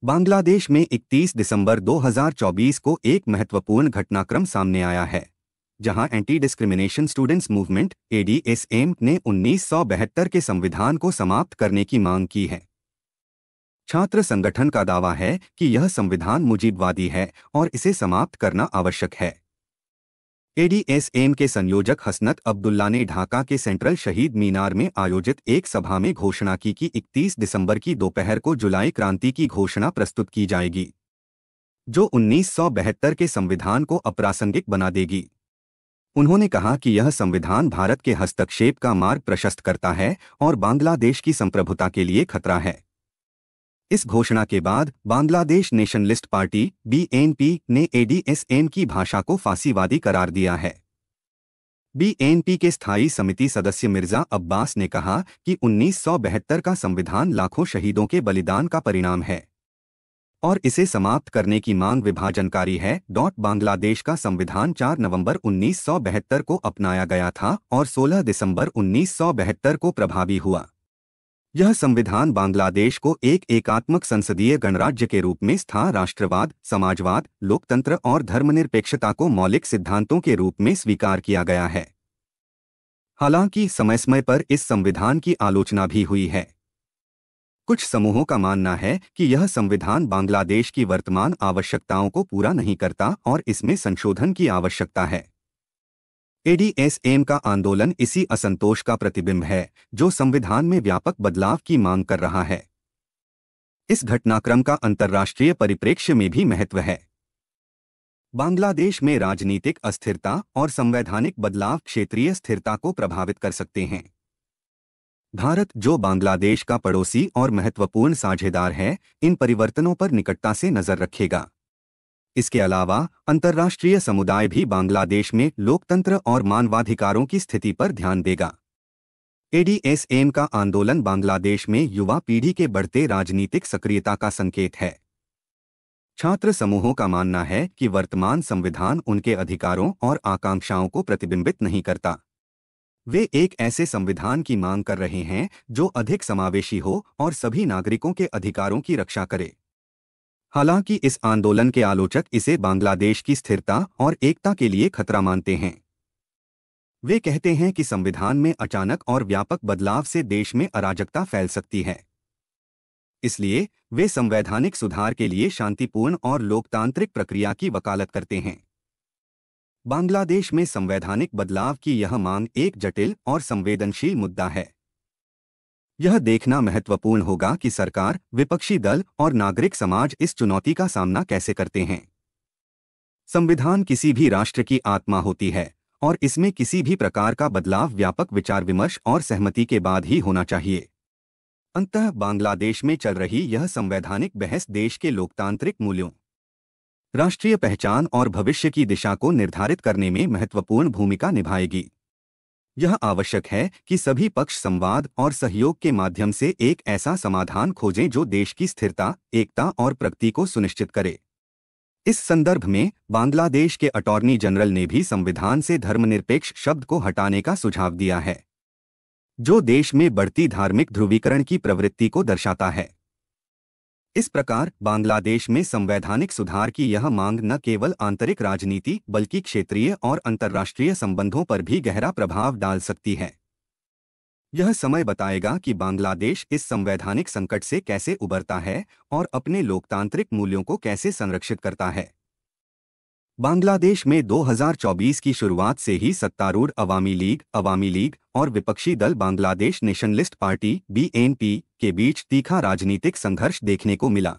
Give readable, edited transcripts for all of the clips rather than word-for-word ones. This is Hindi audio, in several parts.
बांग्लादेश में 31 दिसंबर 2024 को एक महत्वपूर्ण घटनाक्रम सामने आया है, जहां एंटी डिस्क्रिमिनेशन स्टूडेंट्स मूवमेंट एडीएसएम ने 1972 के संविधान को समाप्त करने की मांग की है। छात्र संगठन का दावा है कि यह संविधान मुजीबवादी है और इसे समाप्त करना आवश्यक है। एडीएसएम के संयोजक हसनत अब्दुल्ला ने ढाका के सेंट्रल शहीद मीनार में आयोजित एक सभा में घोषणा की कि 31 दिसंबर की दोपहर को जुलाई क्रांति की घोषणा प्रस्तुत की जाएगी, जो 1972 के संविधान को अप्रासंगिक बना देगी। उन्होंने कहा कि यह संविधान भारत के हस्तक्षेप का मार्ग प्रशस्त करता है और बांग्लादेश की संप्रभुता के लिए खतरा है। इस घोषणा के बाद बांग्लादेश नेशनलिस्ट पार्टी बीएनपी ने एडीएसएम की भाषा को फांसीवादी करार दिया है। बीएनपी के स्थायी समिति सदस्य मिर्जा अब्बास ने कहा कि 1972 का संविधान लाखों शहीदों के बलिदान का परिणाम है और इसे समाप्त करने की मांग विभाजनकारी है। बांग्लादेश का संविधान 4 नवंबर 1972 को अपनाया गया था और 16 दिसंबर 1972 को प्रभावी हुआ। यह संविधान बांग्लादेश को एक एकात्मक संसदीय गणराज्य के रूप में राष्ट्रवाद, समाजवाद, लोकतंत्र और धर्मनिरपेक्षता को मौलिक सिद्धांतों के रूप में स्वीकार किया गया है। हालांकि समय समय पर इस संविधान की आलोचना भी हुई है। कुछ समूहों का मानना है कि यह संविधान बांग्लादेश की वर्तमान आवश्यकताओं को पूरा नहीं करता और इसमें संशोधन की आवश्यकता है। एडीएसएम का आंदोलन इसी असंतोष का प्रतिबिंब है, जो संविधान में व्यापक बदलाव की मांग कर रहा है। इस घटनाक्रम का अंतर्राष्ट्रीय परिप्रेक्ष्य में भी महत्व है। बांग्लादेश में राजनीतिक अस्थिरता और संवैधानिक बदलाव क्षेत्रीय स्थिरता को प्रभावित कर सकते हैं। भारत, जो बांग्लादेश का पड़ोसी और महत्वपूर्ण साझेदार है, इन परिवर्तनों पर निकटता से नजर रखेगा। इसके अलावा अंतर्राष्ट्रीय समुदाय भी बांग्लादेश में लोकतंत्र और मानवाधिकारों की स्थिति पर ध्यान देगा। एडीएसएम का आंदोलन बांग्लादेश में युवा पीढ़ी के बढ़ते राजनीतिक सक्रियता का संकेत है। छात्र समूहों का मानना है कि वर्तमान संविधान उनके अधिकारों और आकांक्षाओं को प्रतिबिंबित नहीं करता। वे एक ऐसे संविधान की मांग कर रहे हैं जो अधिक समावेशी हो और सभी नागरिकों के अधिकारों की रक्षा करे। हालांकि इस आंदोलन के आलोचक इसे बांग्लादेश की स्थिरता और एकता के लिए खतरा मानते हैं। वे कहते हैं कि संविधान में अचानक और व्यापक बदलाव से देश में अराजकता फैल सकती है। इसलिए वे संवैधानिक सुधार के लिए शांतिपूर्ण और लोकतांत्रिक प्रक्रिया की वकालत करते हैं। बांग्लादेश में संवैधानिक बदलाव की यह मांग एक जटिल और संवेदनशील मुद्दा है। यह देखना महत्वपूर्ण होगा कि सरकार, विपक्षी दल और नागरिक समाज इस चुनौती का सामना कैसे करते हैं। संविधान किसी भी राष्ट्र की आत्मा होती है और इसमें किसी भी प्रकार का बदलाव व्यापक विचार विमर्श और सहमति के बाद ही होना चाहिए। अंततः बांग्लादेश में चल रही यह संवैधानिक बहस देश के लोकतांत्रिक मूल्यों, राष्ट्रीय पहचान और भविष्य की दिशा को निर्धारित करने में महत्वपूर्ण भूमिका निभाएगी। यह आवश्यक है कि सभी पक्ष संवाद और सहयोग के माध्यम से एक ऐसा समाधान खोजें जो देश की स्थिरता, एकता और प्रगति को सुनिश्चित करे। इस संदर्भ में बांग्लादेश के अटॉर्नी जनरल ने भी संविधान से धर्मनिरपेक्ष शब्द को हटाने का सुझाव दिया है, जो देश में बढ़ती धार्मिक ध्रुवीकरण की प्रवृत्ति को दर्शाता है। इस प्रकार बांग्लादेश में संवैधानिक सुधार की यह मांग न केवल आंतरिक राजनीति बल्कि क्षेत्रीय और अंतर्राष्ट्रीय संबंधों पर भी गहरा प्रभाव डाल सकती है। यह समय बताएगा कि बांग्लादेश इस संवैधानिक संकट से कैसे उबरता है और अपने लोकतांत्रिक मूल्यों को कैसे संरक्षित करता है। बांग्लादेश में 2024 की शुरुआत से ही सत्तारूढ़ अवामी लीग और विपक्षी दल बांग्लादेश नेशनलिस्ट पार्टी बीएनपी के बीच तीखा राजनीतिक संघर्ष देखने को मिला।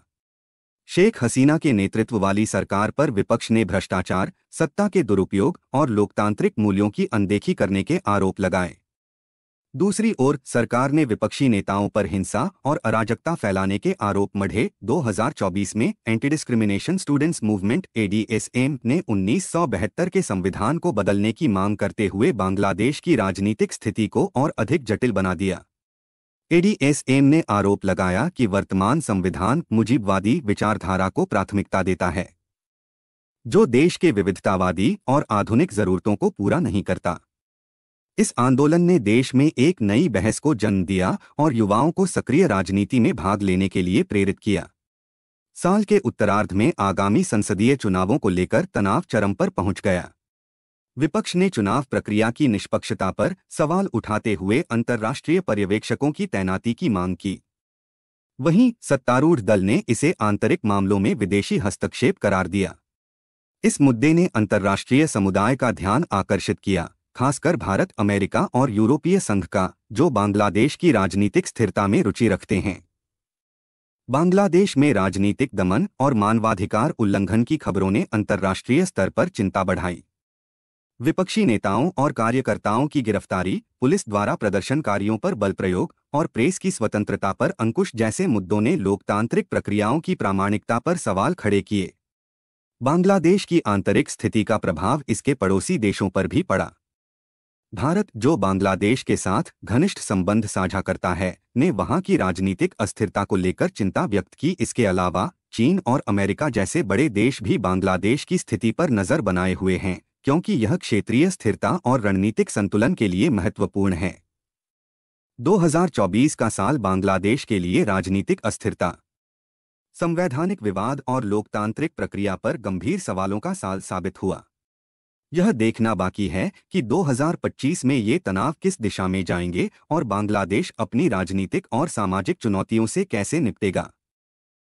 शेख हसीना के नेतृत्व वाली सरकार पर विपक्ष ने भ्रष्टाचार, सत्ता के दुरुपयोग और लोकतांत्रिक मूल्यों की अनदेखी करने के आरोप लगाए। दूसरी ओर सरकार ने विपक्षी नेताओं पर हिंसा और अराजकता फैलाने के आरोप मढ़े। 2024 में एंटी डिस्क्रिमिनेशन स्टूडेंट्स मूवमेंट एडीएसएम ने 1972 के संविधान को बदलने की मांग करते हुए बांग्लादेश की राजनीतिक स्थिति को और अधिक जटिल बना दिया। एडीएसएम ने आरोप लगाया कि वर्तमान संविधान मुजीबवादी विचारधारा को प्राथमिकता देता है, जो देश के विविधतावादी और आधुनिक जरूरतों को पूरा नहीं करता। इस आंदोलन ने देश में एक नई बहस को जन्म दिया और युवाओं को सक्रिय राजनीति में भाग लेने के लिए प्रेरित किया। साल के उत्तरार्ध में आगामी संसदीय चुनावों को लेकर तनाव चरम पर पहुंच गया। विपक्ष ने चुनाव प्रक्रिया की निष्पक्षता पर सवाल उठाते हुए अंतर्राष्ट्रीय पर्यवेक्षकों की तैनाती की मांग की। वहीं सत्तारूढ़ दल ने इसे आंतरिक मामलों में विदेशी हस्तक्षेप करार दिया। इस मुद्दे ने अंतर्राष्ट्रीय समुदाय का ध्यान आकर्षित किया, खासकर भारत, अमेरिका और यूरोपीय संघ का, जो बांग्लादेश की राजनीतिक स्थिरता में रुचि रखते हैं। बांग्लादेश में राजनीतिक दमन और मानवाधिकार उल्लंघन की खबरों ने अंतर्राष्ट्रीय स्तर पर चिंता बढ़ाई। विपक्षी नेताओं और कार्यकर्ताओं की गिरफ्तारी, पुलिस द्वारा प्रदर्शनकारियों पर बल प्रयोग और प्रेस की स्वतंत्रता पर अंकुश जैसे मुद्दों ने लोकतांत्रिक प्रक्रियाओं की प्रामाणिकता पर सवाल खड़े किए। बांग्लादेश की आंतरिक स्थिति का प्रभाव इसके पड़ोसी देशों पर भी पड़ा। भारत, जो बांग्लादेश के साथ घनिष्ठ संबंध साझा करता है, ने वहां की राजनीतिक अस्थिरता को लेकर चिंता व्यक्त की। इसके अलावा चीन और अमेरिका जैसे बड़े देश भी बांग्लादेश की स्थिति पर नजर बनाए हुए हैं, क्योंकि यह क्षेत्रीय स्थिरता और रणनीतिक संतुलन के लिए महत्वपूर्ण है। 2024 का साल बांग्लादेश के लिए राजनीतिक अस्थिरता, संवैधानिक विवाद और लोकतांत्रिक प्रक्रिया पर गंभीर सवालों का साल साबित हुआ। यह देखना बाकी है कि 2025 में ये तनाव किस दिशा में जाएंगे और बांग्लादेश अपनी राजनीतिक और सामाजिक चुनौतियों से कैसे निपटेगा।